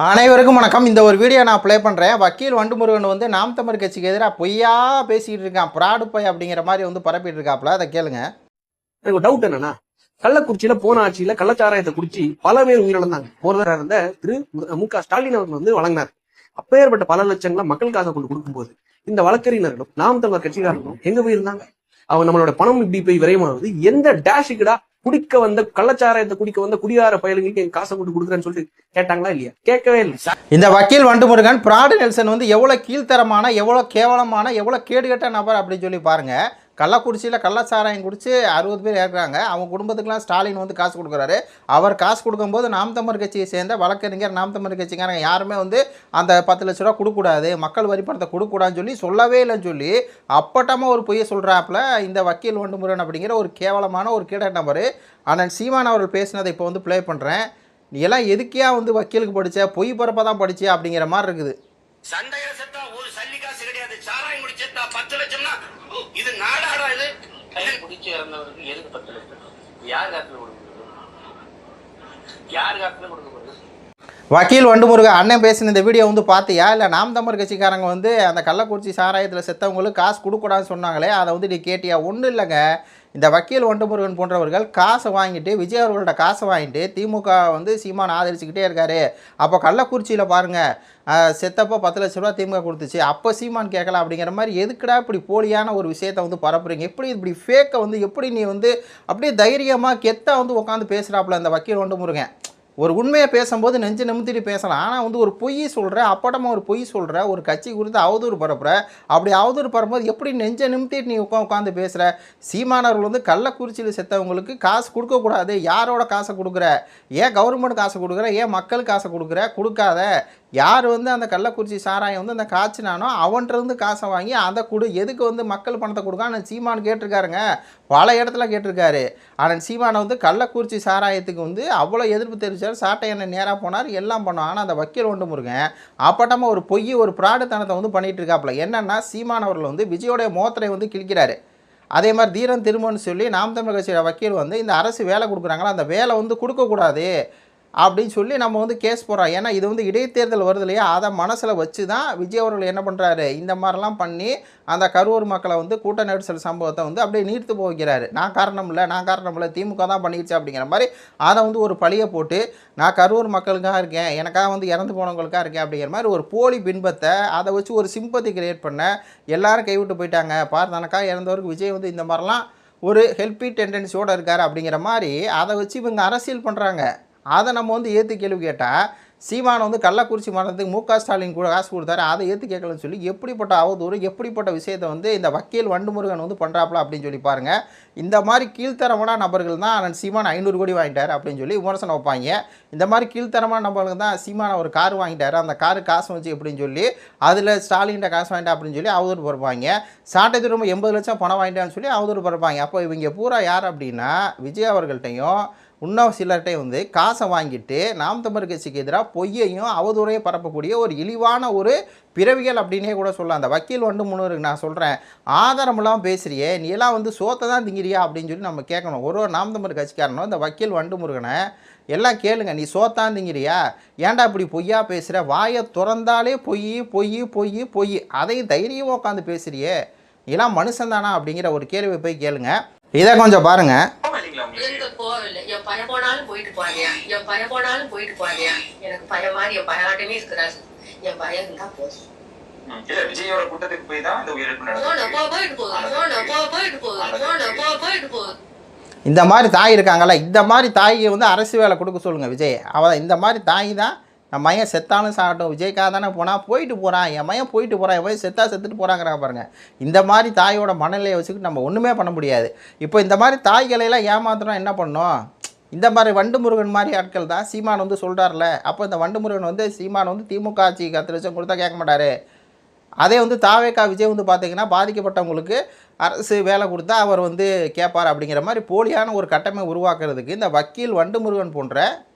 அனைவருக்கும் வணக்கம். இந்த ஒரு வீடியோ நான் ப்ளே பண்ணுறேன். வக்கீல் வண்டுமுருகன் வந்து நாம் தமிழர் கட்சிக்கு எதிராக பொய்யா பேசிக்கிட்டு இருக்கான். பிராடு பை அப்படிங்கிற மாதிரி வந்து பரப்பிட்டு இருக்காப்புல. அதை கேளுங்க. எனக்கு ஒரு டவுட் என்னன்னா, கள்ளக்குறிச்சியில போன ஆட்சியில கள்ளச்சாராயத்தை குடிச்சு பல பேர் உயிரிழந்தாங்க. போறதா இருந்த திரு மு.க. ஸ்டாலின் அவர்கள் வந்து வழங்கினார். அப்பேற்பட்ட பல லட்சங்களை மக்கள் காசை கொண்டு கொடுக்கும்போது இந்த வழக்கறிஞர்களும் நாம் தமிழர் கட்சிக்காரர்களும் எங்க போயிருந்தாங்க? அவங்க நம்மளோட பணம் இப்படி போய் விரைவானது எந்த டேஷுக்குடா? குடிக்க வந்த கள்ளச்சாராயத்தை குடிக்க வந்த குடியார பயலுங்களுக்கு என் காசை கொண்டு கொடுக்குறேன்னு சொல்லிட்டு கேட்டாங்களா இல்லையா? கேட்கவே இல்லை. இந்த வக்கீல் வண்டுமுருகன் பிராடு நெல்சன் வந்து எவ்வளோ கீழ்த்தரமான, எவ்வளோ கேவலமான, எவ்வளோ கேடுகட்ட நபர் அப்படின்னு சொல்லி பாருங்க. கள்ளக்குறிச்சியில் கள்ளச்சாராயம் குடிச்சு 60 பேர் இறக்குறாங்க. அவங்க குடும்பத்துக்குலாம் ஸ்டாலின் வந்து காசு கொடுக்குறாரு. அவர் காசு கொடுக்கும்போது நாம் தமிழர் கட்சியை சேர்ந்த வழக்கறிஞர், நாம் தமிழர் கட்சிக்காரங்க யாருமே வந்து அந்த 10 லட்ச ரூபா கொடுக்கக்கூடாது, மக்கள் வரி பணத்தை கொடுக்கூடாதுன்னு சொல்லவே இல்லைன்னு சொல்லி அப்பட்டமாக ஒரு பொய்யை சொல்கிறாப்புல இந்த வக்கீல் வண்டுமுருகன் அப்படிங்கிற ஒரு கேவலமான ஒரு கீழ நபர். ஆனால் சீமான் அவர்கள் பேசினதை இப்போ வந்து ப்ளே பண்ணுறேன். நீ எல்லாம் எதுக்கியா வந்து வக்கீலுக்கு படித்த, பொய் பரப்ப தான் படிச்சியா அப்படிங்கிற மாதிரி இருக்குது. சண்டையில செத்தா ஒரு சல்லி காசு கிடையாது. சாராயம் குடிச்சா 10 லட்சம்னா இது நாடாடா? இது குடிச்சு இறந்தவருக்கு எதுக்கு 10 லட்சம்? யார் காத்துல கொடுக்குறது? யார் காத்துல கொடுக்குறது? வக்கீல் வண்டுமுருகன் அண்ணன் பேசின இந்த வீடியோ வந்து பார்த்தியா? இல்லை நாம் தமிழர் கட்சிக்காரங்க வந்து அந்த கள்ளக்குறிச்சி சாராயத்தில் செத்தவங்களுக்கு காசு கொடுக்கூடாதுன்னு சொன்னாங்களே, அதை வந்து நீ கேட்டியா? ஒன்றும் இல்லைங்க. இந்த வக்கீல் வண்டுமுருகன் போன்றவர்கள் காசை வாங்கிட்டு, விஜய் அவர்களோட காசை வாங்கிட்டு திமுக வந்து சீமான் ஆதரிச்சுக்கிட்டே இருக்காரு. அப்போ கள்ளக்குறிச்சியில் பாருங்கள், செத்தப்போ 10 லட்ச ரூபா திமுக கொடுத்துச்சு, அப்போ சீமான் கேட்கலாம் அப்படிங்கிற மாதிரி எதுக்குடா இப்படி போலியான ஒரு விஷயத்தை வந்து பரப்புறீங்க? எப்படி இப்படி ஃபேக்கை வந்து எப்படி நீ வந்து அப்படியே தைரியமாக கெத்தாக வந்து உட்காந்து பேசுகிறாப்புல இந்த வக்கீல் வண்டுமுருகன். ஒரு உண்மையை பேசும்போது நெஞ்சு நிமித்திட்டு பேசலாம். ஆனால் வந்து ஒரு பொய் சொல்கிற, அப்பட்டமாக ஒரு பொய் சொல்கிற, ஒரு கட்சி குறித்து அவதூறு பரப்புற. அப்படி அவதூறு பரப்பும்போது எப்படி நெஞ்சை நிமித்திட்டு நீ உட்காந்து பேசுகிற? சீமானவர்கள் வந்து கள்ளக்குறிச்சியில் செத்தவங்களுக்கு காசு கொடுக்கக்கூடாது. யாரோட காசை கொடுக்குற? ஏன் கவர்மெண்ட் காசை கொடுக்குற? ஏன் மக்கள் காசை கொடுக்குற? கொடுக்காத. யார் வந்து அந்த கள்ளக்குறிச்சி சாராயம் வந்து அந்த காய்ச்சினானோ அவன்கிட்டருந்து காசை வாங்கி அதை கொடு. எதுக்கு வந்து மக்கள் பணத்தை கொடுக்கான்னு சீமான் கேட்டிருக்காருங்க. பல இடத்துல கேட்டிருக்காரு. ஆனால் சீமானை வந்து கள்ளக்குறிச்சி சாராயத்துக்கு வந்து அவ்வளோ எதிர்ப்பு தெரிவித்தார். சாட்டை எண்ணெய் நேராக போனார், எல்லாம் பண்ணோம். ஆனால் அந்த வக்கீல் வண்டுமுருகன் அப்பட்டமாக ஒரு பொய், ஒரு பிராடுத்தனத்தை வந்து பண்ணிகிட்டு இருக்காப்புல. என்னென்னா சீமான் அவர்கள் வந்து விஜயோடைய மோத்திரை வந்து கிழிக்கிறாரு. அதே மாதிரி தீரன் திருமன்னு சொல்லி நாம் தமிழர் கட்சியோட வக்கீல் வந்து இந்த அரசு வேலை கொடுக்குறாங்களா, அந்த வேலை வந்து கொடுக்கக்கூடாது அப்படின்னு சொல்லி நம்ம வந்து கேஸ் போடுறோம். ஏன்னா இது வந்து இடைத்தேர்தல் வருது இல்லையா, அதை மனசில் வச்சு தான் விஜய் அவர்கள் என்ன பண்ணுறாரு, இந்த மாதிரிலாம் பண்ணி அந்த கரூர் மக்களை வந்து கூட்ட நெரிசல் சம்பவத்தை வந்து அப்படியே நீர்த்து போகிறாரு. நான் காரணம் இல்லை, திமுக தான் பண்ணிடுச்சு அப்படிங்கிற மாதிரி அதை வந்து ஒரு பழியை போட்டு நான் கரூர் மக்களுக்காக இருக்கேன், எனக்காக வந்து இறந்து போனவங்களுக்காக இருக்கேன் அப்படிங்கிற மாதிரி ஒரு போலி பின்பத்தை அதை வச்சு ஒரு சிம்பத்தி கிரியேட் பண்ண எல்லாரும் கைவிட்டு போயிட்டாங்க. தனக்காக இறந்தவருக்கு விஜய் வந்து இந்த மாதிரிலாம் ஒரு ஹெல்ப்பி டெண்டன்சியோடு இருக்கார் அப்படிங்கிற மாதிரி அதை வச்சு இவங்க அரசியல் பண்ணுறாங்க. அதை நம்ம வந்து ஏற்று கேள்வி கேட்டால் சீமானை வந்து கள்ளக்குறிச்சி மரணத்துக்கு மு.க. ஸ்டாலின் கூட காசு கொடுத்தாரு, அதை ஏற்று கேட்கலன்னு சொல்லி எப்படிப்பட்ட அவதூறு, எப்படிப்பட்ட விஷயத்தை வந்து இந்த வக்கீல் வண்டுமுருகன் வந்து பண்ணுறாப்புல அப்படின்னு சொல்லி பாருங்கள். இந்த மாதிரி கீழ்த்தரமான நபர்கள் தான் அண்ணன் சீமான் 500 கோடி வாங்கிட்டார் அப்படின்னு சொல்லி விமர்சனம் வைப்பாங்க. இந்த மாதிரி கீழ்த்தரமான நபர்கள் தான் சீமான ஒரு கார் வாங்கிட்டார், அந்த காரு காசு வச்சு அப்படின்னு சொல்லி அதில் ஸ்டாலின்கிட்ட காசு வாங்கிட்டா அப்படின்னு சொல்லி அவதூறு பரப்பாங்க. சாட்டை திரும்ப 80 லட்சம் பணம் வாங்கிட்டான்னு சொல்லி அவதூறு பரப்பாங்க. அப்போ இவங்க பூரா யார் அப்படின்னா விஜய் அவர்கள்ட்டையும் இன்னும் சிலர்கிட்டே வந்து காசை வாங்கிட்டு நாம் தமிழர் கட்சிக்கு எதிராக பொய்யையும் அவதூறையும் பரப்பக்கூடிய ஒரு இழிவான ஒரு பிறவிகள் அப்படின்னே கூட சொல்லலாம். அந்த வக்கீல் வண்டுமுருகனுக்கு நான் சொல்கிறேன், ஆதாரமெல்லாம் பேசுகிறியே, நீ எல்லாம் வந்து சோத்தை தான் திங்கிறியா அப்படின்னு சொல்லி நம்ம கேட்கணும். ஒரு நாம் தமிழர் கட்சிக்காரனும் இந்த வக்கீல் வண்டுமுருகனை எல்லாம் கேளுங்க, நீ சோத்தான் திங்கிறியா? ஏன்டா இப்படி பொய்யா பேசுகிற? வாயை திறந்தாலே பொய் பொய் பொய் பொய், அதையும் தைரியமாக உட்காந்து பேசுகிறியே, நீலாம் மனுஷன் தானா அப்படிங்கிற ஒரு கேள்வியை போய் கேளுங்க. இதை கொஞ்சம் பாருங்க. எங்க போகல, என் பையன் போனாலும் போயிட்டு போறியா, என் பையன் போனாலும் போயிட்டு போறியா, எனக்கு பையன் மாதிரி என் பையனாட்டமே இருக்கிறாரு, என் பையன் தான் போதும். விஜயோட கூட்டத்துக்கு போய் தான் இந்த உயிரிழப்பு போகுது. இந்த மாதிரி தாய் இருக்காங்கல்ல, இந்த மாதிரி தாயை வந்து அரசு வேலை கொடுக்க சொல்லுங்கள் விஜய். அவன் இந்த மாதிரி தாய் தான் என் மையன் செத்தாலும் சாகட்டும், விஜய்க்காக தானே போயிட்டு போகிறான், என் மையன் போயிட்டு போகிறான், என் மையன் செத்துட்டு போகிறாங்கிறாங்க பாருங்கள். இந்த மாதிரி தாயோட மனநிலையை வச்சுக்கிட்டு நம்ம ஒன்றுமே பண்ண முடியாது. இப்போ இந்த மாதிரி தாய்களையெல்லாம் ஏமாத்தினா என்ன பண்ணோம்? இந்த மாதிரி வண்டுமுருகன் மாதிரி ஆட்கள் தான் சீமான் வந்து சொல்கிறார்ல. அப்போ இந்த வண்டுமுருகன் வந்து சீமான் வந்து திமுக ஆட்சிக்கு 10 லட்சம் கொடுத்தா கேட்க மாட்டார். அதே வந்து தாவேக்கா விஜய் வந்து பார்த்திங்கன்னா பாதிக்கப்பட்டவங்களுக்கு அரசு வேலை கொடுத்தா அவர் வந்து கேட்பார் அப்படிங்கிற மாதிரி போலியான ஒரு கட்டமை உருவாக்குறதுக்கு இந்த வக்கீல் வண்டுமுருகன் போன்ற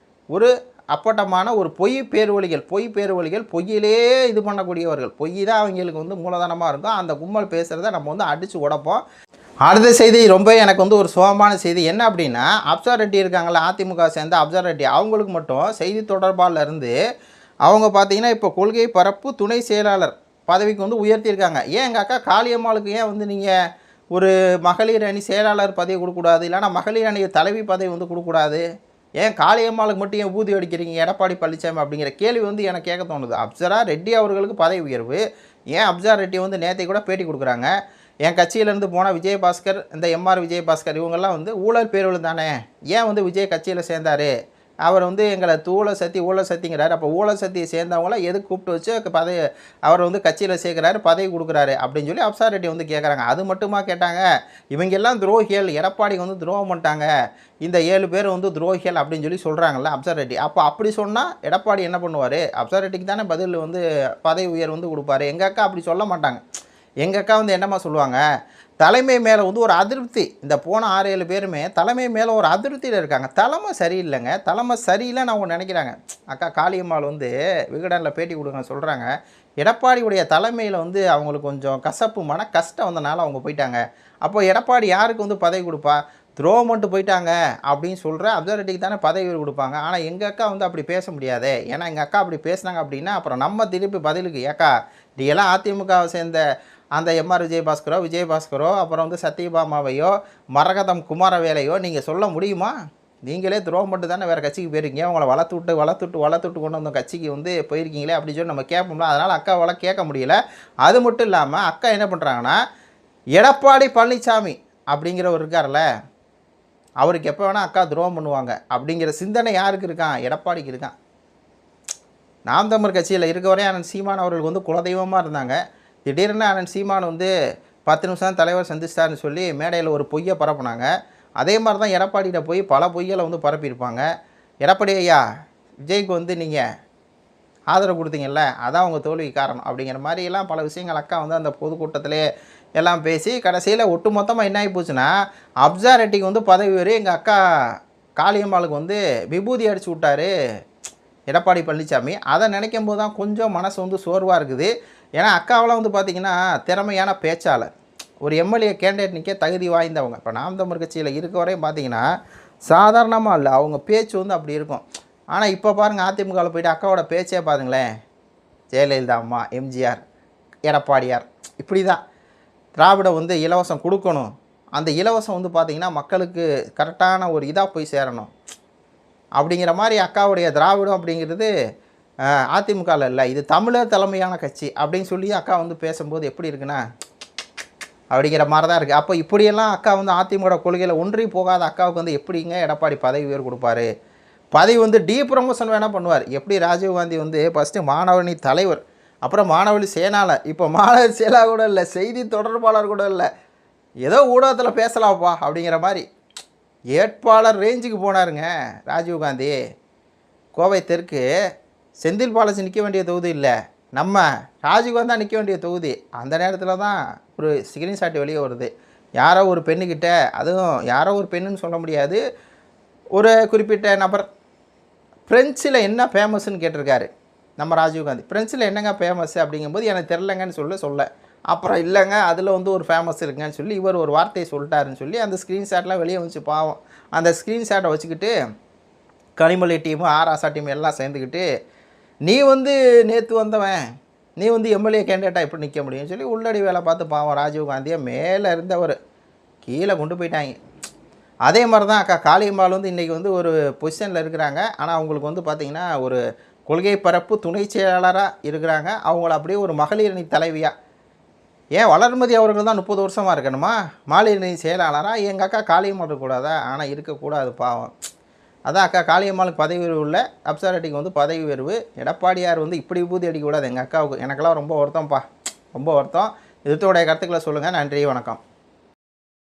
ஒரு அப்பட்டமான ஒரு பொய் பேர்வழிகள், பொய்யிலே இது பண்ணக்கூடியவர்கள். பொய் தான் அவங்களுக்கு வந்து மூலதனமாக இருக்கும். அந்த கும்பல் பேசுகிறத நம்ம வந்து அடித்து உடைப்போம். அடுத்த செய்தி ரொம்ப எனக்கு வந்து ஒரு சோகமான செய்தி. என்ன அப்படின்னா, அப்சர் ரெட்டி இருக்காங்களா, அதிமுக சேர்ந்த அப்சர் ரெட்டி, அவங்களுக்கு மட்டும் செய்தி தொடர்பாளர்லேருந்து அவங்க பார்த்தீங்கன்னா இப்போ கொள்கை பரப்பு துணை செயலாளர் பதவிக்கு வந்து உயர்த்தியிருக்காங்க. ஏன் எங்கள் அக்கா காளியம்மாளுக்கு ஏன் வந்து நீங்கள் ஒரு மகளிர் அணி செயலாளர் பதவி கொடுக்கக்கூடாது, இல்லைனா மகளிர் அணி தலைவி பதவி வந்து கொடுக்கக்கூடாது, ஏன் காளியம்மாளுக்கு மட்டும் ஏன் ஊதியம் அடிக்கிறீங்க எடப்பாடி பழனிசாமி அப்படிங்கிற கேள்வி வந்து எனக்கு கேட்க தோணுது. அப்சரா ரெட்டி அவர்களுக்கு பதவி உயர்வு, ஏன் அப்சரா ரெட்டி வந்து நேற்றை கூட பேட்டி கொடுக்குறாங்க, என் கட்சியிலேருந்து போனால் விஜயபாஸ்கர், இந்த எம்ஆர் விஜயபாஸ்கர் இவங்கெல்லாம் வந்து ஊழல் பேரொழி தானே, ஏன் வந்து விஜய் கட்சியில் சேர்ந்தார், அவர் வந்து எங்களை ஊழல் சத்திங்கிறாரு, அப்போ ஊழல் சத்தியை சேர்ந்தவங்களாம் எதுக்கு கூப்பிட்டு வச்சு பதவி அவர் வந்து கட்சியில் சேர்க்குறாரு, பதவி கொடுக்குறாரு அப்படின்னு சொல்லி அப்சரா ரெட்டி வந்து கேட்குறாங்க. அது மட்டுமா கேட்டாங்க, இவங்கெல்லாம் துரோகிகள், எடப்பாடிக்கு வந்து துரோகம் பண்ணிட்டாங்க, இந்த 7 பேர் வந்து துரோகிகள் அப்படின்னு சொல்லி சொல்கிறாங்கல்ல அப்சரா ரெட்டி. அப்போ அப்படி சொன்னால் எடப்பாடி என்ன பண்ணுவார், அப்சரா ரெட்டிக்கு தானே பதில் வந்து பதவி உயர் வந்து கொடுப்பாரு. எங்கள் அக்கா அப்படி சொல்ல மாட்டாங்க. எங்கள் அக்கா வந்து என்னம்மா சொல்லுவாங்க, தலைமை மேலே வந்து ஒரு அதிருப்தி, இந்த போன 6-7 பேருமே தலைமை மேலே ஒரு அதிருப்தியில் இருக்காங்க. தலைமை சரியில்லைங்க, தலைமை சரியில்லைன்னு அவங்க நினைக்கிறாங்க. அக்கா காளியம்மாள் வந்து விகடனில் பேட்டி கொடுங்க சொல்கிறாங்க, எடப்பாடியுடைய தலைமையில் வந்து அவங்களுக்கு கொஞ்சம் கசப்பு மன கஷ்டம் வந்தனால அவங்க போயிட்டாங்க. அப்போ எடப்பாடி யாருக்கு வந்து பதவி கொடுப்பா, துரோகம் மட்டும் போயிட்டாங்க அப்படின்னு சொல்கிற அப்சர்வேட்டிக்கு தானே பதவி கொடுப்பாங்க. ஆனால் எங்கள் அக்கா வந்து அப்படி பேச முடியாது. ஏன்னா எங்கள் அக்கா அப்படி பேசுனாங்க அப்படின்னா அப்புறம் நம்ம திருப்பி பதிலுக்கு, ஏக்கா நீ எல்லாம் அதிமுகவை சேர்ந்த அந்த எம்ஆர் விஜயபாஸ்கரோ அப்புறம் வந்து சத்யபாமாவையோ மரகதம் குமாரவேலையோ நீங்கள் சொல்ல முடியுமா, நீங்களே துரோகம் மட்டும் தானே வேறு கட்சிக்கு போயிருக்கீங்க, உங்களை வளர்த்துட்டு கொண்டு வந்த கட்சிக்கு வந்து போயிருக்கீங்களே அப்படின்னு சொல்லி நம்ம கேட்போம்ல. அதனால் அக்காவால் கேட்க முடியல. அது மட்டும் இல்லாமல் அக்கா என்ன பண்ணுறாங்கன்னா, எடப்பாடி பழனிசாமி அப்படிங்கிறவர் இருக்கார்ல, அவருக்கு எப்போ வேணால் அக்கா துரோகம் பண்ணுவாங்க அப்படிங்கிற சிந்தனை யாருக்கு இருக்கான், எடப்பாடிக்கு இருக்கான். நாம் தமிழர் கட்சியில் இருக்க வரையும் அண்ணன் சீமான் அவர்களுக்கு வந்து குலதெய்வமாக இருந்தாங்க. திடீர்னு அண்ணன் சீமான் வந்து 10 நிமிஷம் தலைவர் சந்திச்சிட்டாருன்னு சொல்லி மேடையில் ஒரு பொய்யை பரப்புனாங்க. அதே மாதிரி தான் எடப்பாடிகிட்ட போய் பல பொய்களை வந்து பரப்பியிருப்பாங்க. எடப்பாடி ஐயா விஜய்க்கு வந்து நீங்கள் ஆதரவு கொடுத்தீங்கல்ல, அதான் உங்கள் தோல்விக்கு காரணம் அப்படிங்கிற மாதிரியெல்லாம் பல விஷயங்கள் அக்கா வந்து அந்த பொதுக்கூட்டத்திலே எல்லாம் பேசி கடைசியில் ஒட்டு மொத்தமாக என்ன ஆகி போச்சுன்னா, அப்சரா ரெட்டிக்கு வந்து பதவி வேறு, எங்கள் அக்கா காளியம்மாளுக்கு வந்து விபூதி அடிச்சு விட்டார் எடப்பாடி பழனிசாமி. அதை நினைக்கும் போது தான் கொஞ்சம் மனசு வந்து சோர்வாக இருக்குது. ஏன்னா அக்காவெல்லாம் வந்து பார்த்திங்கன்னா திறமையான பேச்சாளர், ஒரு எம்எல்ஏ கேண்டிடேட் நிற்க தகுதி வாய்ந்தவங்க. இப்போ நாம் தமிழர் கட்சியில் இருக்க வரையும் பார்த்திங்கன்னா சாதாரணமாக இல்லை, அவங்க பேச்சு வந்து அப்படி இருக்கும். ஆனால் இப்போ பாருங்கள், அதிமுகவில் போய்ட்டு அக்காவோட பேச்சே பாருங்களேன், ஜெயலலிதா அம்மா, எம்ஜிஆர், எடப்பாடியார், இப்படி தான். திராவிடம் வந்து இலவசம் கொடுக்கணும், அந்த இலவசம் வந்து பார்த்திங்கன்னா மக்களுக்கு கரெக்டான ஒரு இதாக போய் சேரணும் அப்படிங்கிற மாதிரி அக்காவுடைய திராவிடம் அப்படிங்கிறது அதிமுகவில் இல்லை, இது தமிழர் தலைமையான கட்சி அப்படின்னு சொல்லி அக்கா வந்து பேசும்போது எப்படி இருக்குன்னா அப்படிங்கிற மாதிரி தான் இருக்குது. அப்போ இப்படியெல்லாம் அக்கா வந்து அதிமுக கொள்கையில் ஒன்றி போகாத அக்காவுக்கு வந்து எப்படிங்க எடப்பாடி பதவி உயர்வு கொடுப்பாரு, பதவி வந்து ப்ரமோஷன் வேணால் பண்ணுவார். எப்படி ராஜீவ்காந்தி வந்து ஃபஸ்ட்டு மாணவரணி தலைவர், அப்புறம் மாணவழி செயலாளர், இப்போ மாணவர் செயலாளர் கூட இல்லை, செய்தி தொடர்பாளர் கூட இல்லை, ஏதோ ஊடகத்தில் பேசலாம்ப்பா அப்படிங்கிற மாதிரி ஏற்பாளர் ரேஞ்சுக்கு போனாருங்க ராஜீவ்காந்தி. கோவை தெற்கு செந்தில் பாலாஜி நிற்க வேண்டிய தொகுதி இல்லை, நம்ம ராஜீவ்காந்தி தான் நிற்க வேண்டிய தொகுதி. அந்த நேரத்தில் தான் ஒரு ஸ்க்ரீன்ஷாட் வெளியே வருது, யாரோ ஒரு பெண்ணுக்கிட்ட, அதுவும் யாரோ ஒரு பெண்ணுன்னு சொல்ல முடியாது, ஒரு குறிப்பிட்ட நபர் ஃப்ரெஞ்சில் என்ன ஃபேமஸ்ன்னு கேட்டிருக்காரு நம்ம ராஜீவ்காந்தி. ஃப்ரெஞ்சில் என்னங்க ஃபேமஸ் அப்படிங்கும்போது எனக்கு தெரிலங்கன்னு சொல்ல அப்புறம் இல்லைங்க அதில் வந்து ஒரு ஃபேமஸ் இருக்குங்கன்னு சொல்லி இவர் ஒரு வார்த்தையை சொல்லிட்டாருன்னு சொல்லி அந்த ஸ்க்ரீன்ஷாட்லாம் வெளியே வந்துச்சு. பாவம், அந்த ஸ்க்ரீன்ஷாட்டை வச்சுக்கிட்டு கனிமொழி டீமு ஆராசா டீம் எல்லாம் சேர்ந்துக்கிட்டு, நீ வந்து நேற்று வந்தவன், நீ வந்து எம்எல்ஏ கேண்டிடேட்டாக எப்படி நிற்க முடியும்னு சொல்லி உள்ளடி வேலை பார்த்து பாவம் ராஜீவ்காந்தியை மேலே இருந்தவர் கீழே கொண்டு போயிட்டாங்க. அதே மாதிரி தான் அக்கா காளியம்மாள் வந்து இன்றைக்கி வந்து ஒரு பொசிஷனில் இருக்கிறாங்க. ஆனால் அவங்களுக்கு வந்து பார்த்திங்கன்னா ஒரு கொள்கை பரப்பு துணை செயலாளராக இருக்கிறாங்க. அவங்கள அப்படியே ஒரு மகளிர் அணி தலைவியாக, ஏன் வளர்மதி அவர்கள் தான் 30 வருஷமாக இருக்கணுமா மகளிர் அணி செயலாளராக, எங்கள் அக்கா காளியம்மாள் இருக்கக்கூடாதா, ஆனால் இருக்கக்கூடாது பாவம். அதான் அக்கா காளியம்மாளுக்கு பதவி உயர்வு இல்லை, அப்சரா ரெட்டிக்கு வந்து பதவி உயர்வு. எடப்பாடியார் வந்து இப்படி ஊதி அடிக்கக்கூடாது எங்கள் அக்காவுக்கு. எனக்கெல்லாம் ரொம்ப வருத்தம்ப்பா, ரொம்ப வருத்தம். இதோடைய கருத்துக்களை சொல்லுங்கள். நன்றி, வணக்கம்.